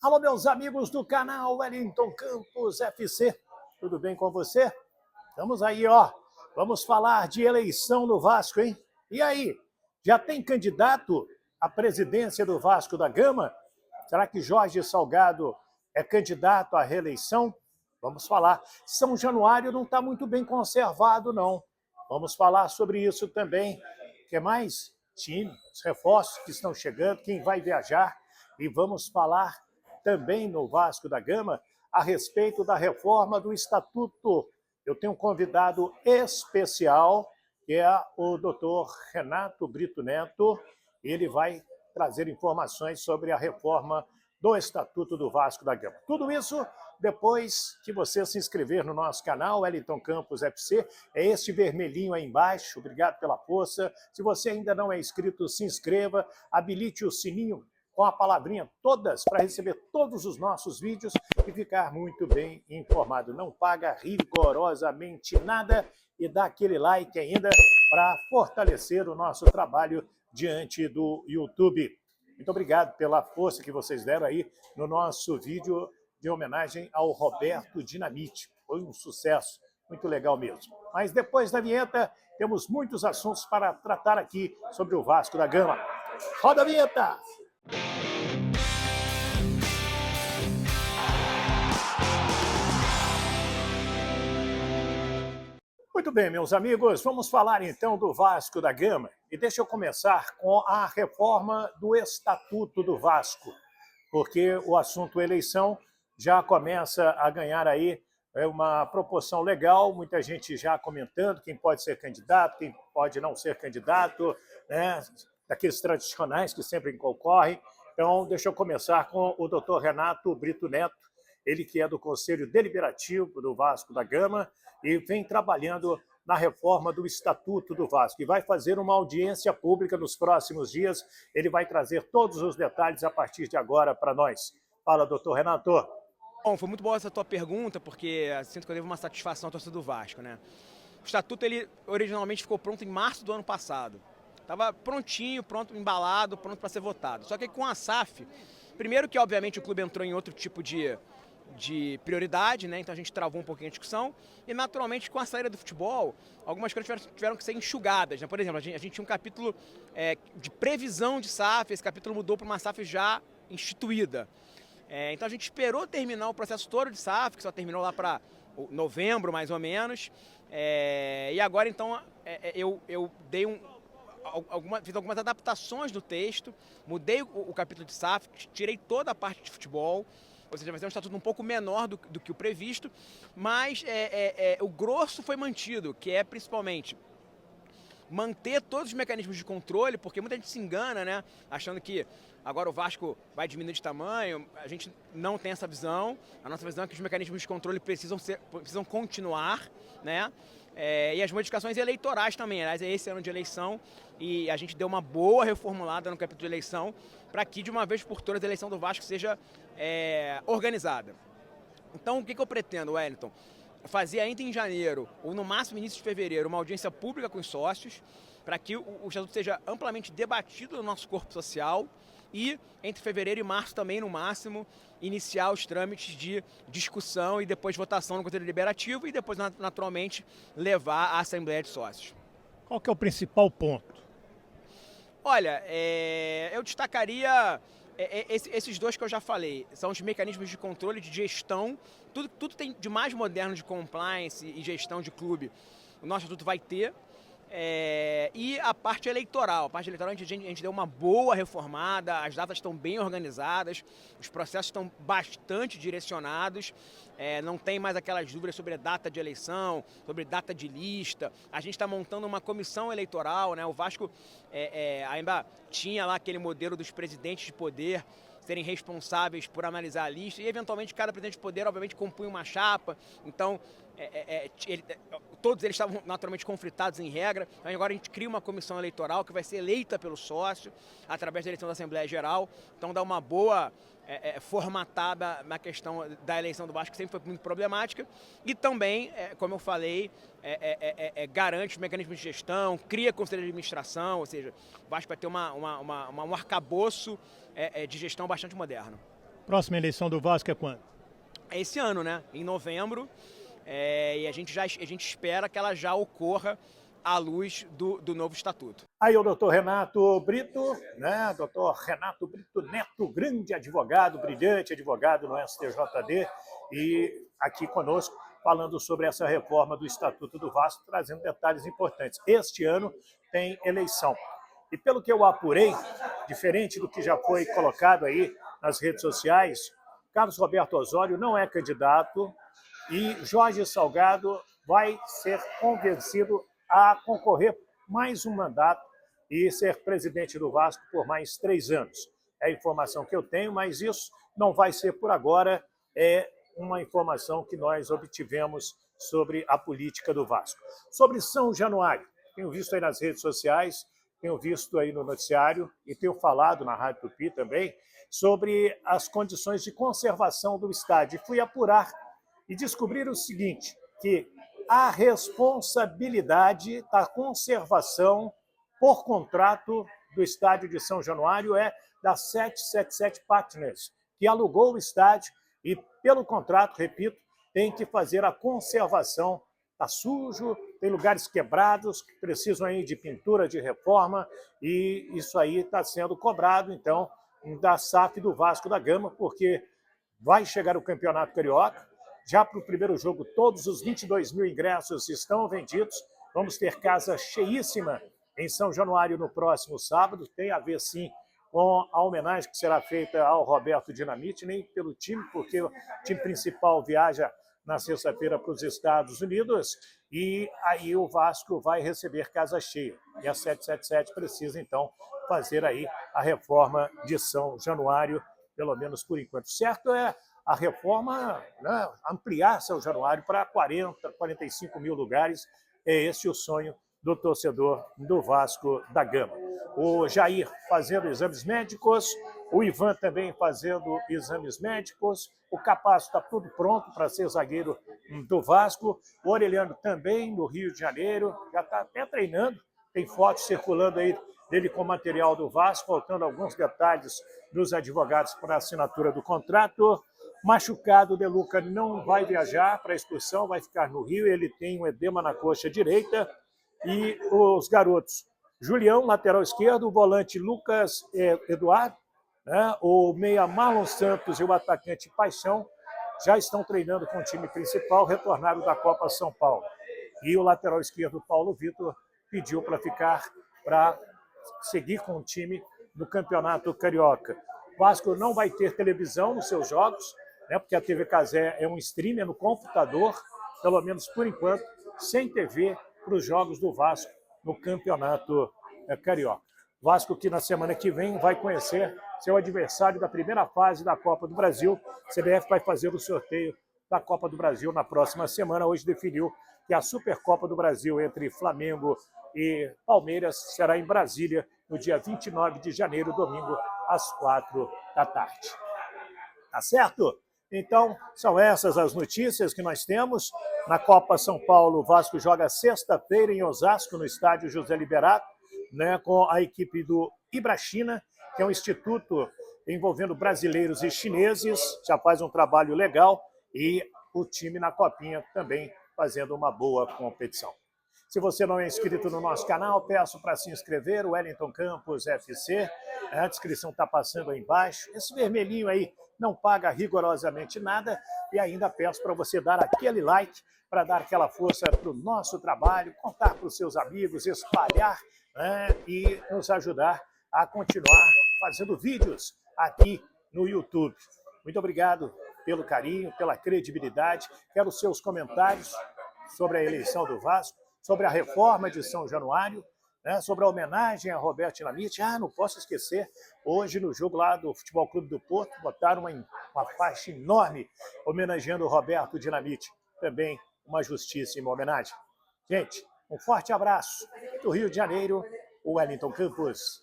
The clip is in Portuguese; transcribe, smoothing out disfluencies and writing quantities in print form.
Alô, meus amigos do canal Wellington Campos FC, tudo bem com você? Estamos aí, ó. Vamos falar de eleição no Vasco, hein? E aí, já tem candidato à presidência do Vasco da Gama? Será que Jorge Salgado é candidato à reeleição? Vamos falar. São Januário não está muito bem conservado, não. Vamos falar sobre isso também. O que mais? Time, os reforços que estão chegando, quem vai viajar. E vamos falar também no Vasco da Gama a respeito da reforma do Estatuto. Eu tenho um convidado especial, que é o doutor Renato Brito Neto. Ele vai trazer informações sobre a reforma do Estatuto do Vasco da Gama. Tudo isso depois que você se inscrever no nosso canal, Wellington Campos FC. É este vermelhinho aí embaixo. Obrigado pela força. Se você ainda não é inscrito, se inscreva, habilite o sininho com a palavrinha todas para receber todos os nossos vídeos e ficar muito bem informado. Não paga rigorosamente nada e dá aquele like ainda para fortalecer o nosso trabalho diante do YouTube. Muito obrigado pela força que vocês deram aí no nosso vídeo de homenagem ao Roberto Dinamite. Foi um sucesso, muito legal mesmo. Mas depois da vinheta, temos muitos assuntos para tratar aqui sobre o Vasco da Gama. Roda a vinheta! Muito bem, meus amigos, vamos falar então do Vasco da Gama. E deixa eu começar com a reforma do Estatuto do Vasco, porque o assunto eleição já começa a ganhar aí uma proporção legal, muita gente já comentando quem pode ser candidato, quem pode não ser candidato, né? Daqueles tradicionais que sempre concorrem. Então, deixa eu começar com o doutor Renato Brito Neto, ele que é do Conselho Deliberativo do Vasco da Gama e vem trabalhando na reforma do Estatuto do Vasco. E vai fazer uma audiência pública nos próximos dias. Ele vai trazer todos os detalhes a partir de agora para nós. Fala, doutor Renato. Bom, foi muito boa essa tua pergunta, porque sinto que eu devo uma satisfação à torcida do Vasco, né? O Estatuto, ele originalmente ficou pronto em março do ano passado. Estava prontinho, pronto, embalado, pronto para ser votado. Só que com a SAF, primeiro que obviamente o clube entrou em outro tipo de prioridade, né? Então a gente travou um pouquinho a discussão e naturalmente com a saída do futebol, algumas coisas tiveram que ser enxugadas, né? Por exemplo, a gente tinha um capítulo de previsão de SAF, esse capítulo mudou para uma SAF já instituída. Então a gente esperou terminar o processo todo de SAF, que só terminou lá para novembro mais ou menos, e agora então eu dei fiz algumas adaptações do texto, mudei o capítulo de SAF, tirei toda a parte de futebol. Ou seja, vai ser um estatuto um pouco menor do que o previsto, mas o grosso foi mantido, que é principalmente manter todos os mecanismos de controle, porque muita gente se engana, né, achando que agora o Vasco vai diminuir de tamanho. A gente não tem essa visão. A nossa visão é que os mecanismos de controle precisam continuar, né? E as modificações eleitorais também. Aliás, é esse ano de eleição e a gente deu uma boa reformulada no capítulo de eleição para que, de uma vez por todas, a eleição do Vasco seja organizada. Então, o que eu pretendo, Wellington? Fazer ainda em janeiro, ou no máximo início de fevereiro, uma audiência pública com os sócios, para que o Estatuto seja amplamente debatido no nosso corpo social e, entre fevereiro e março também, no máximo, iniciar os trâmites de discussão e depois votação no Conselho Deliberativo e depois, naturalmente, levar à Assembleia de Sócios. Qual que é o principal ponto? Olha, eu destacaria esses dois que eu já falei. São os mecanismos de controle, de gestão. Tudo tem de mais moderno de compliance e gestão de clube. O nosso estatuto vai ter. E a parte eleitoral. A parte eleitoral a gente deu uma boa reformada, as datas estão bem organizadas, os processos estão bastante direcionados, não tem mais aquelas dúvidas sobre a data de eleição, sobre data de lista. A gente está montando uma comissão eleitoral, né? O Vasco ainda tinha lá aquele modelo dos presidentes de poder serem responsáveis por analisar a lista e, eventualmente, cada presidente de poder, obviamente, compunha uma chapa. Então, todos eles estavam naturalmente conflitados em regra. Então, agora a gente cria uma comissão eleitoral que vai ser eleita pelo sócio através da eleição da Assembleia Geral. Então, dá uma boa formatada na questão da eleição do Vasco, que sempre foi muito problemática. E também, como eu falei, garante os mecanismos de gestão, cria conselho de administração, ou seja, o Vasco vai ter um arcabouço de gestão bastante moderno. Próxima eleição do Vasco é quando? É esse ano, né? Em novembro. E a gente espera que ela já ocorra à luz do novo estatuto. Aí o doutor Renato Brito, né? Doutor Renato Brito Neto, grande advogado, brilhante advogado no STJD, e aqui conosco falando sobre essa reforma do Estatuto do Vasco, trazendo detalhes importantes. Este ano tem eleição. E pelo que eu apurei, diferente do que já foi colocado aí nas redes sociais, Carlos Roberto Osório não é candidato e Jorge Salgado vai ser convencido a concorrer mais um mandato e ser presidente do Vasco por mais 3 anos. É a informação que eu tenho, mas isso não vai ser por agora, é uma informação que nós obtivemos sobre a política do Vasco. Sobre São Januário, tenho visto aí nas redes sociais, tenho visto aí no noticiário e tenho falado na Rádio Tupi também sobre as condições de conservação do estádio. Fui apurar e descobrir o seguinte, que a responsabilidade da conservação por contrato do estádio de São Januário é da 777 Partners, que alugou o estádio e, pelo contrato, repito, tem que fazer a conservação. Está sujo, tem lugares quebrados que precisam aí de pintura, de reforma, e isso aí está sendo cobrado, então, da SAF do Vasco da Gama, porque vai chegar o Campeonato Carioca. Já para o primeiro jogo, todos os 22 mil ingressos estão vendidos. Vamos ter casa cheíssima em São Januário no próximo sábado. Tem a ver, sim, com a homenagem que será feita ao Roberto Dinamite, nem pelo time, porque o time principal viaja na sexta-feira para os Estados Unidos e aí o Vasco vai receber casa cheia. E a 777 precisa, então, fazer aí a reforma de São Januário, pelo menos por enquanto. Certo é a reforma, né, ampliar São Januário para 40, 45 mil lugares. É esse o sonho do torcedor do Vasco da Gama. O Jair fazendo exames médicos, o Ivan também fazendo exames médicos, o Capasso está tudo pronto para ser zagueiro do Vasco, o Orelhano também no Rio de Janeiro, já está até treinando, tem fotos circulando aí dele com material do Vasco, faltando alguns detalhes dos advogados para a assinatura do contrato. Machucado, De Luca não vai viajar para a excursão, vai ficar no Rio, ele tem um edema na coxa direita. E os garotos, Julião, lateral esquerdo, o volante Lucas Eduardo, né, o meia Marlon Santos e o atacante Paixão já estão treinando com o time principal, retornaram da Copa São Paulo. E o lateral esquerdo, Paulo Vitor, pediu para ficar, para seguir com o time no Campeonato Carioca. O Vasco não vai ter televisão nos seus jogos, né, porque a TV Cazé é um streamer no computador, pelo menos por enquanto, sem TV para os jogos do Vasco no Campeonato Carioca. Vasco que na semana que vem vai conhecer seu adversário da primeira fase da Copa do Brasil. A CBF vai fazer o sorteio da Copa do Brasil na próxima semana. Hoje definiu que a Supercopa do Brasil entre Flamengo e Palmeiras será em Brasília no dia 29 de janeiro, domingo, às 4 da tarde. Tá certo? Então, são essas as notícias que nós temos. Na Copa São Paulo, o Vasco joga sexta-feira em Osasco, no estádio José Liberato, né, com a equipe do Ibrachina, que é um instituto envolvendo brasileiros e chineses, já faz um trabalho legal, e o time na Copinha também fazendo uma boa competição. Se você não é inscrito no nosso canal, peço para se inscrever, o Wellington Campos FC, a descrição está passando aí embaixo. Esse vermelhinho aí não paga rigorosamente nada e ainda peço para você dar aquele like, para dar aquela força para o nosso trabalho, contar para os seus amigos, espalhar, né, e nos ajudar a continuar fazendo vídeos aqui no YouTube. Muito obrigado pelo carinho, pela credibilidade. Quero os seus comentários sobre a eleição do Vasco, sobre a reforma de São Januário, né, sobre a homenagem a Roberto Dinamite. Não posso esquecer, hoje no jogo lá do Futebol Clube do Porto, botaram uma faixa enorme homenageando o Roberto Dinamite. Também uma justíssima homenagem. Gente, um forte abraço do Rio de Janeiro, o Wellington Campos.